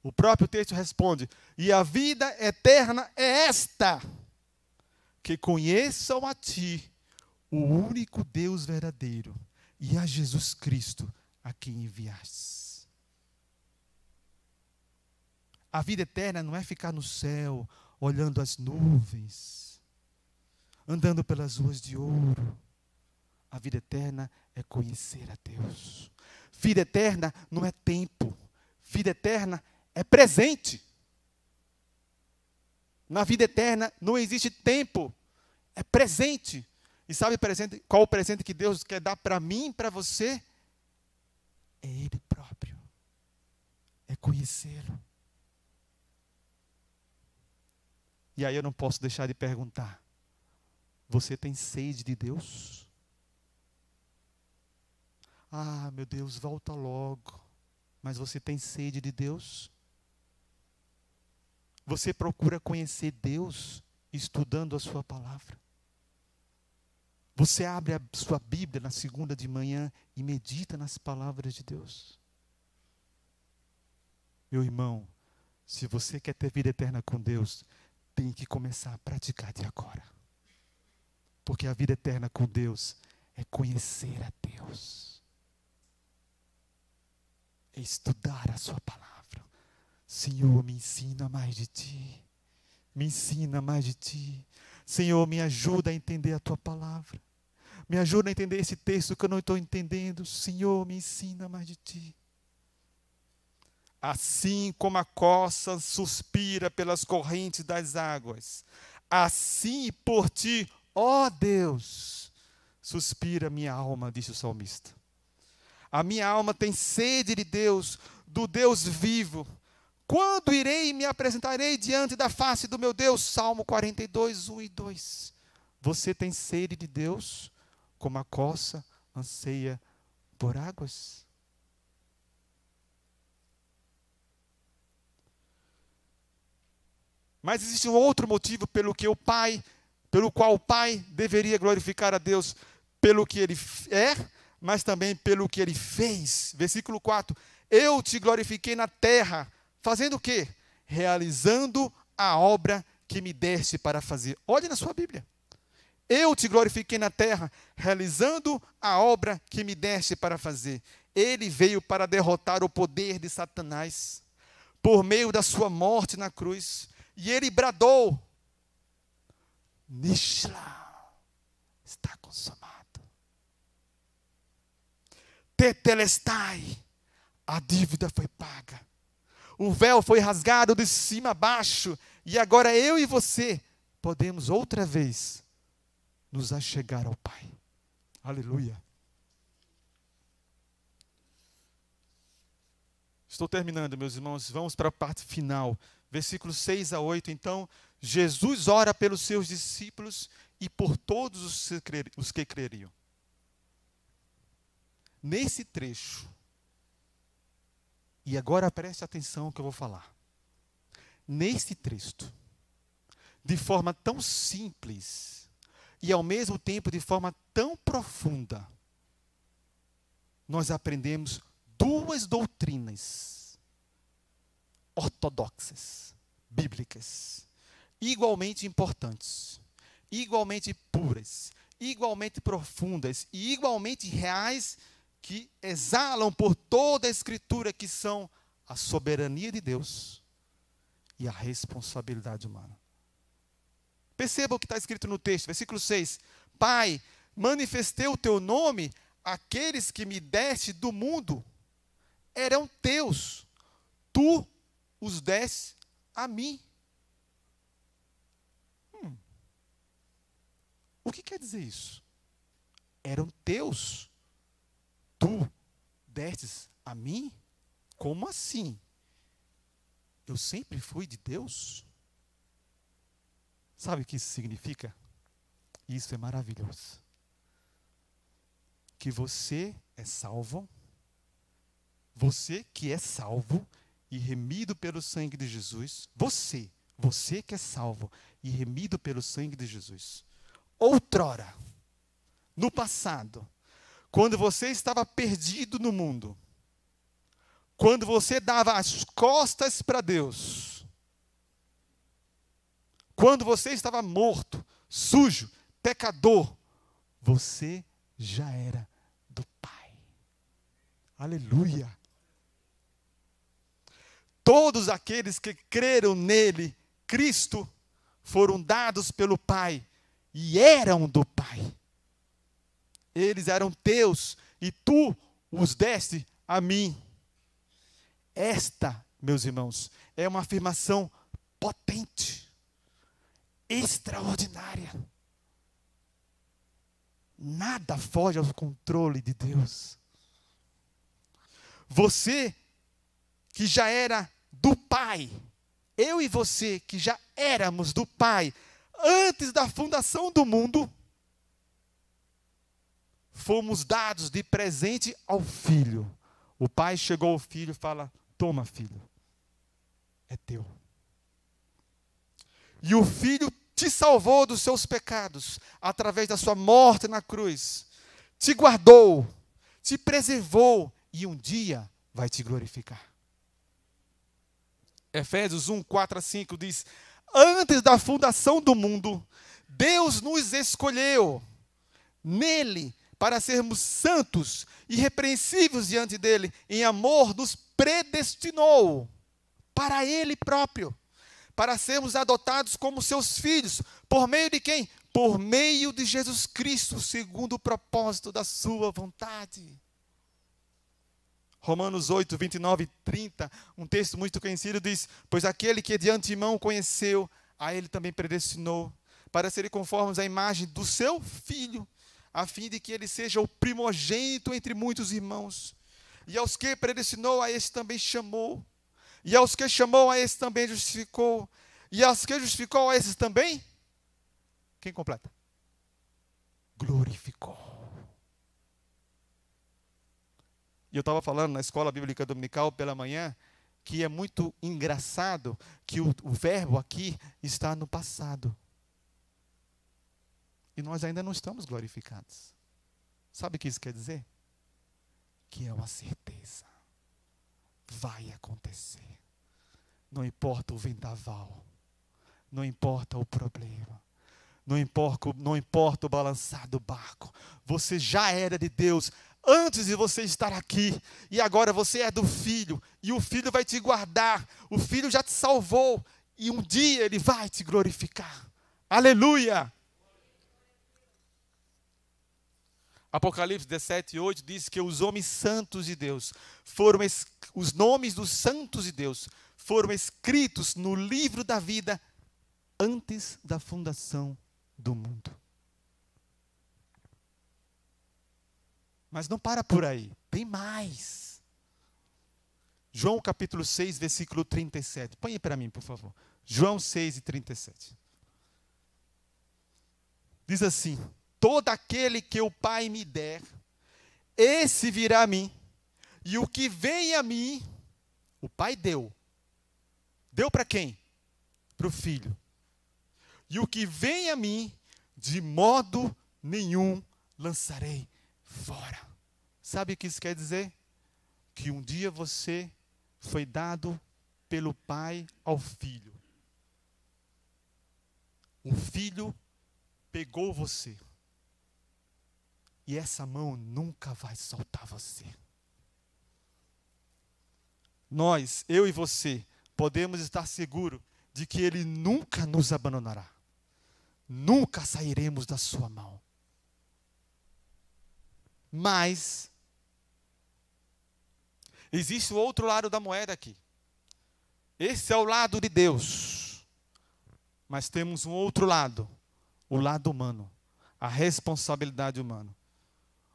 O próprio texto responde: e a vida eterna é esta, que conheçam a ti, o único Deus verdadeiro, e a Jesus Cristo, a quem enviastes. A vida eterna não é ficar no céu, olhando as nuvens. andando pelas ruas de ouro. A vida eterna é conhecer a Deus. Vida eterna não é tempo. Vida eterna é presente. Na vida eterna não existe tempo. É presente. E sabe qual o presente que Deus quer dar para mim e para você? É Ele próprio. É conhecê-lo. E aí eu não posso deixar de perguntar: você tem sede de Deus? Ah, meu Deus, volta logo. Mas você tem sede de Deus? Você procura conhecer Deus estudando a sua palavra? Você abre a sua Bíblia na segunda de manhã e medita nas palavras de Deus? Meu irmão, se você quer ter vida eterna com Deus, tem que começar a praticar de agora. Porque a vida eterna com Deus é conhecer a Deus. É estudar a sua palavra. Senhor, me ensina mais de Ti. Me ensina mais de Ti. Senhor, me ajuda a entender a Tua palavra. Me ajuda a entender esse texto que eu não estou entendendo. Senhor, me ensina mais de Ti. Assim como a corça suspira pelas correntes das águas, assim por Ti, ó Deus, suspira minha alma, disse o salmista. A minha alma tem sede de Deus, do Deus vivo. Quando irei e me apresentarei diante da face do meu Deus? Salmo 42, 1 e 2. Você tem sede de Deus, como a corça anseia por águas? Mas existe um outro motivo pelo qual o Pai deveria glorificar a Deus, pelo que Ele é, mas também pelo que Ele fez. Versículo 4. Eu te glorifiquei na terra, fazendo o quê? Realizando a obra que me deste para fazer. Olhe na sua Bíblia. Eu te glorifiquei na terra, realizando a obra que me deste para fazer. Ele veio para derrotar o poder de Satanás, por meio da sua morte na cruz. E ele bradou: Nishla, está consumado. Tetelestai, a dívida foi paga. O véu foi rasgado de cima a baixo. E agora eu e você podemos outra vez nos achegar ao Pai. Aleluia. Estou terminando, meus irmãos. Vamos para a parte final. Versículos 6 a 8. Então, Jesus ora pelos seus discípulos e por todos os que creriam. Nesse trecho, e agora preste atenção no que eu vou falar. Nesse texto, de forma tão simples e ao mesmo tempo de forma tão profunda, nós aprendemos duas doutrinas ortodoxas, bíblicas, igualmente importantes, igualmente puras, igualmente profundas e igualmente reais, que exalam por toda a Escritura, que são a soberania de Deus e a responsabilidade humana. Perceba o que está escrito no texto, versículo 6. Pai, manifestei o teu nome, aqueles que me deste do mundo eram teus, tu os deste a mim. O que quer dizer isso? Eram teus, tu destes a mim? Como assim? Eu sempre fui de Deus? Sabe o que isso significa? Isso é maravilhoso. Que você é salvo, você que é salvo e remido pelo sangue de Jesus, você que é salvo e remido pelo sangue de Jesus. Outrora, no passado, quando você estava perdido no mundo, quando você dava as costas para Deus, quando você estava morto, sujo, pecador, você já era do Pai. Aleluia! Todos aqueles que creram nele, Cristo, foram dados pelo Pai e eram do Pai. Eles eram teus e tu os deste a mim. Esta, meus irmãos, é uma afirmação potente, extraordinária. Nada foge ao controle de Deus. Você que já era do Pai, eu e você que já éramos do Pai, antes da fundação do mundo, fomos dados de presente ao Filho. O Pai chegou ao Filho e fala: toma, filho, é teu. E o Filho te salvou dos seus pecados, através da sua morte na cruz. Te guardou, te preservou, e um dia vai te glorificar. Efésios 1, 4-5 diz: antes da fundação do mundo, Deus nos escolheu nele para sermos santos e irrepreensíveis diante dele. Em amor nos predestinou para ele próprio, para sermos adotados como seus filhos. Por meio de quem? Por meio de Jesus Cristo, segundo o propósito da sua vontade. Romanos 8, 29 e 30, um texto muito conhecido, diz: pois aquele que de antemão conheceu, a ele também predestinou, para serem conformes à imagem do seu Filho, a fim de que ele seja o primogênito entre muitos irmãos. E aos que predestinou, a esse também chamou. E aos que chamou, a esse também justificou. E aos que justificou, a esses também, quem completa? Glorificou. E eu estava falando na escola bíblica dominical pela manhã, que é muito engraçado que o verbo aqui está no passado. E nós ainda não estamos glorificados. Sabe o que isso quer dizer? Que é uma certeza. Vai acontecer. Não importa o vendaval. Não importa o problema. Não importa o balançar do barco. Você já era de Deus antes de você estar aqui. E agora você é do Filho. E o Filho vai te guardar. O Filho já te salvou. E um dia Ele vai te glorificar. Aleluia! Apocalipse 17:8 diz que os homens santos de Deus os nomes dos santos de Deus foram escritos no livro da vida antes da fundação do mundo. Mas não para por aí, tem mais. João capítulo 6, versículo 37. Põe aí para mim, por favor. João 6:37. Diz assim: todo aquele que o Pai me der, esse virá a mim, e o que vem a mim, o Pai deu. Deu para quem? Para o Filho. E o que vem a mim, de modo nenhum lançarei fora. Sabe o que isso quer dizer? Que um dia você foi dado pelo Pai ao Filho. O Filho pegou você. E essa mão nunca vai soltar você. Nós, eu e você, podemos estar seguros de que Ele nunca nos abandonará. Nunca sairemos da sua mão. Mas existe o outro lado da moeda aqui. Esse é o lado de Deus. Mas temos um outro lado, o lado humano, a responsabilidade humana.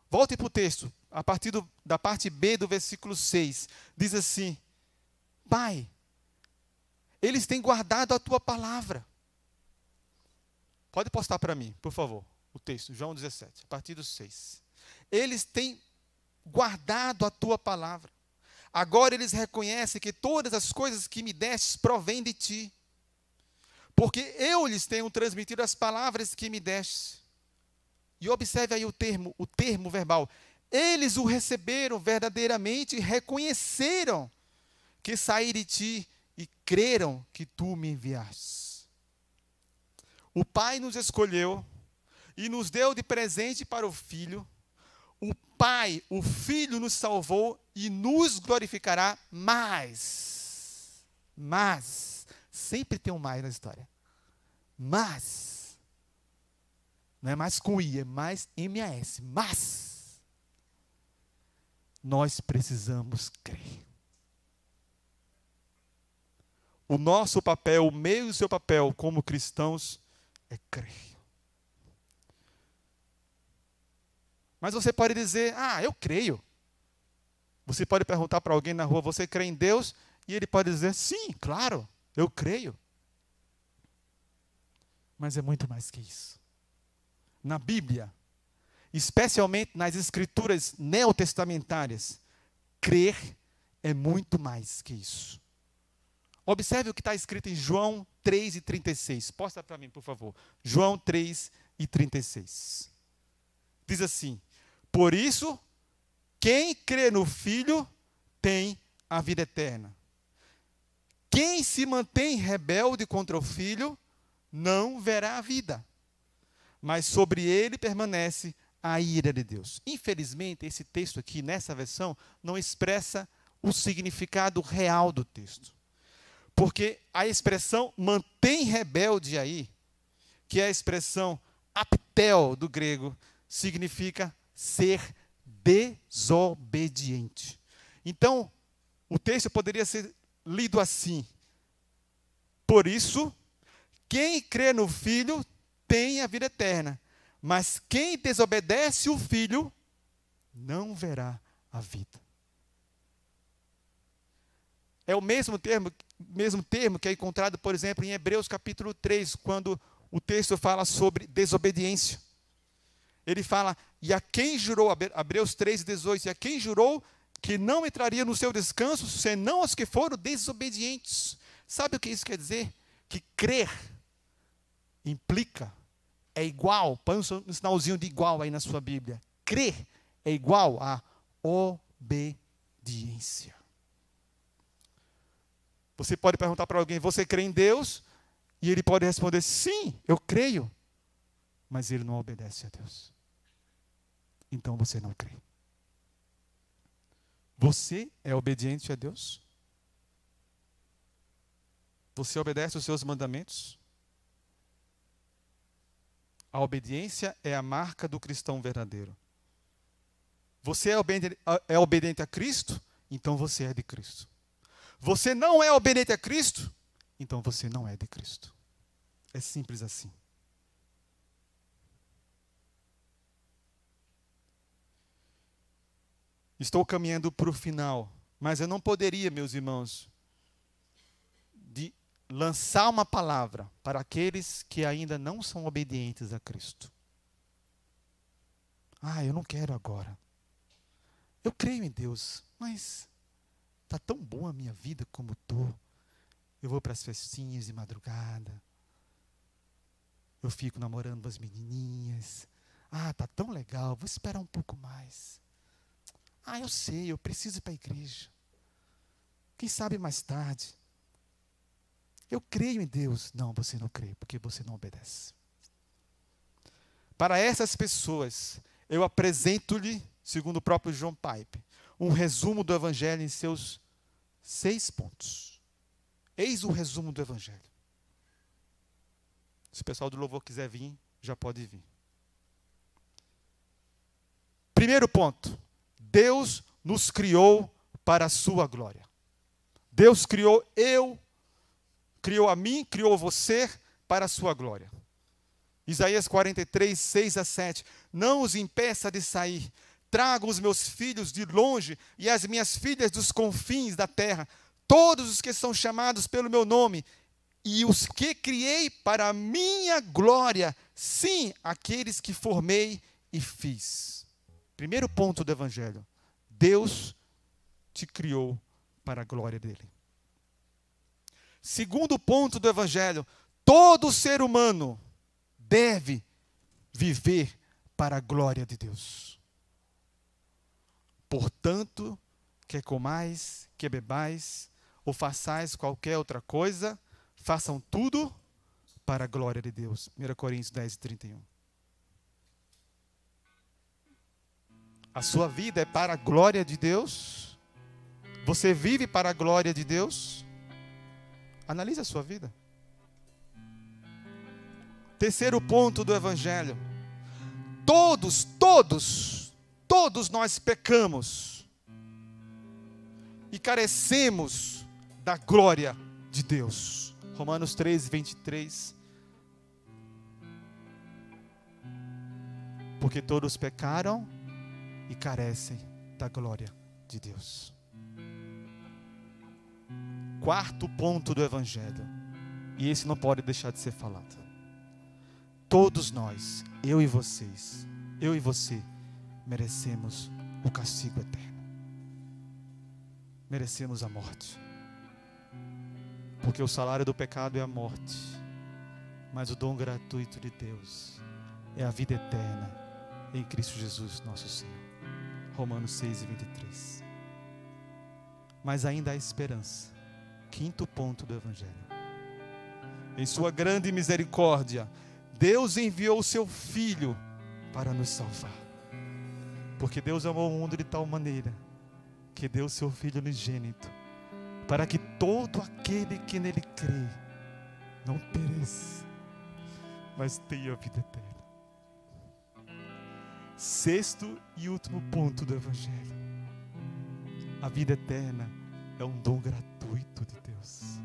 Volte para o texto, a partir da parte B do versículo 6. Diz assim: Pai, eles têm guardado a tua palavra. Pode postar para mim, por favor, o texto, João 17, a partir do 6. Eles têm guardado a tua palavra. Agora eles reconhecem que todas as coisas que me destes provêm de ti. Porque eu lhes tenho transmitido as palavras que me destes. E observe aí o termo verbal. Eles o receberam verdadeiramente e reconheceram que saí de ti e creram que tu me enviaste. O Pai nos escolheu e nos deu de presente para o Filho. O Pai, o Filho nos salvou e nos glorificará mais. Mas, sempre tem um mais na história. Mas, Não é mais com I, é mais M-A-S. Mas nós precisamos crer. O nosso papel, o meu e o seu papel como cristãos é crer. Mas você pode dizer, eu creio. Você pode perguntar para alguém na rua, você crê em Deus? E ele pode dizer, sim, claro, eu creio. Mas é muito mais que isso. Na Bíblia, especialmente nas escrituras neotestamentárias, crer é muito mais que isso. Observe o que está escrito em João 3:36. Posta para mim, por favor. João 3:36. Diz assim: por isso, quem crê no Filho tem a vida eterna. Quem se mantém rebelde contra o Filho não verá a vida, mas sobre ele permanece a ira de Deus. Infelizmente, esse texto aqui, nessa versão, não expressa o significado real do texto. Porque a expressão mantém rebelde aí, que é a expressão aptel do grego, significa ser desobediente. Então, o texto poderia ser lido assim: por isso, quem crê no Filho tem a vida eterna, mas quem desobedece o Filho não verá a vida. É o mesmo termo que é encontrado, por exemplo, em Hebreus capítulo 3, quando o texto fala sobre desobediência. Ele fala, e a quem jurou, Hebreus 3:18, e a quem jurou que não entraria no seu descanso, senão os que foram desobedientes. Sabe o que isso quer dizer? Que crer implica, é igual, põe um sinalzinho de igual aí na sua Bíblia. Crer é igual a obediência. Você pode perguntar para alguém, você crê em Deus? E ele pode responder, sim, eu creio. Mas ele não obedece a Deus. Então você não crê. Você é obediente a Deus? Você obedece os seus mandamentos? A obediência é a marca do cristão verdadeiro. Você é obediente a Cristo? Então você é de Cristo. Você não é obediente a Cristo? Então você não é de Cristo. É simples assim. Estou caminhando para o final, mas eu não poderia, meus irmãos, de lançar uma palavra para aqueles que ainda não são obedientes a Cristo. Eu não quero agora. Eu creio em Deus, mas está tão bom a minha vida como estou. Eu vou para as festinhas de madrugada. Eu fico namorando as menininhas. Está tão legal, vou esperar um pouco mais. Eu sei, eu preciso ir para a igreja. Quem sabe mais tarde. Eu creio em Deus. Não, você não crê, porque você não obedece. Para essas pessoas, eu apresento-lhe, segundo o próprio John Piper, um resumo do Evangelho em seus 6 pontos. Eis o resumo do Evangelho. Se o pessoal do louvor quiser vir, já pode vir. Primeiro ponto. Deus nos criou para a sua glória. Deus criou criou a mim, criou você para a sua glória. Isaías 43, 6-7. Não os impeça de sair. Trago os meus filhos de longe e as minhas filhas dos confins da terra. Todos os que são chamados pelo meu nome e os que criei para a minha glória. Sim, aqueles que formei e fiz. Primeiro ponto do Evangelho. Deus te criou para a glória dele. Segundo ponto do Evangelho. Todo ser humano deve viver para a glória de Deus. Portanto, quer comais, quer bebais, ou façais qualquer outra coisa, façam tudo para a glória de Deus. 1 Coríntios 10:31. A sua vida é para a glória de Deus? Você vive para a glória de Deus? Analise a sua vida. Terceiro ponto do Evangelho. Todos nós pecamos e carecemos da glória de Deus. Romanos 3, 23. Porque todos pecaram e carecem da glória de Deus. Quarto ponto do Evangelho, e esse não pode deixar de ser falado. Todos nós, eu e vocês, eu e você, merecemos o castigo eterno. Merecemos a morte. Porque o salário do pecado é a morte, mas o dom gratuito de Deus é a vida eterna em Cristo Jesus, nosso Senhor. Romanos 6, 23. Mas ainda há esperança. Quinto ponto do Evangelho. Em sua grande misericórdia, Deus enviou o seu Filho para nos salvar. Porque Deus amou o mundo de tal maneira que deu o seu Filho unigênito, para que todo aquele que nele crê não pereça, mas tenha a vida eterna. Sexto e último ponto do Evangelho. A vida eterna é um dom gratuito de Deus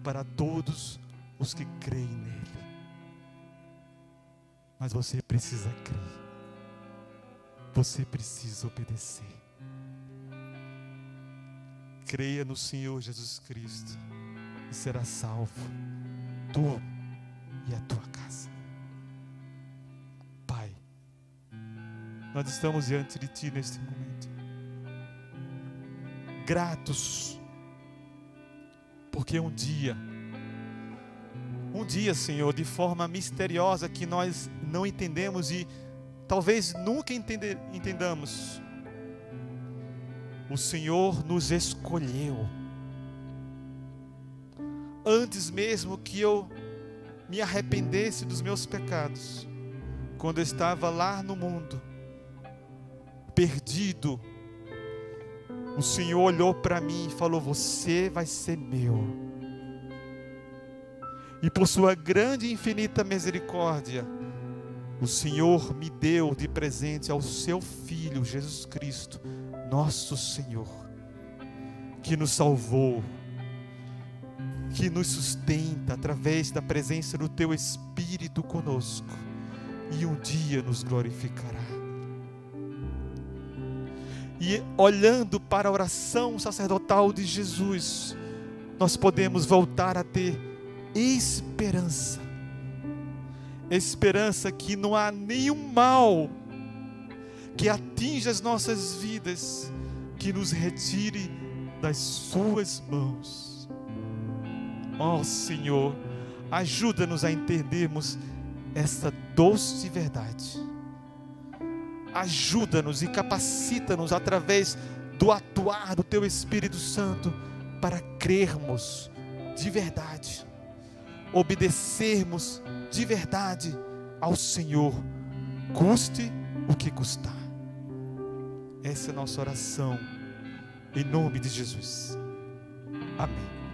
para todos os que creem nele. Mas você precisa crer. Você precisa obedecer. Creia no Senhor Jesus Cristo e será salvo, tu e a tua casa. Pai, nós estamos diante de Ti neste momento, gratos, porque um dia, Senhor, de forma misteriosa que nós não entendemos e talvez nunca entendamos, o Senhor nos escolheu. Antes mesmo que eu me arrependesse dos meus pecados, quando eu estava lá no mundo, perdido, o Senhor olhou para mim e falou: você vai ser meu. E por sua grande e infinita misericórdia, o Senhor me deu de presente ao seu Filho Jesus Cristo, nosso Senhor, que nos salvou, que nos sustenta através da presença do Teu Espírito conosco, e um dia nos glorificará. E olhando para a oração sacerdotal de Jesus, nós podemos voltar a ter esperança. Esperança que não há nenhum mal que atinja as nossas vidas, que nos retire das suas mãos. Ó Senhor, ajuda-nos a entendermos essa doce verdade. Ajuda-nos e capacita-nos através do atuar do Teu Espírito Santo para crermos de verdade, obedecermos de verdade ao Senhor, custe o que custar. Essa é a nossa oração, em nome de Jesus. Amém.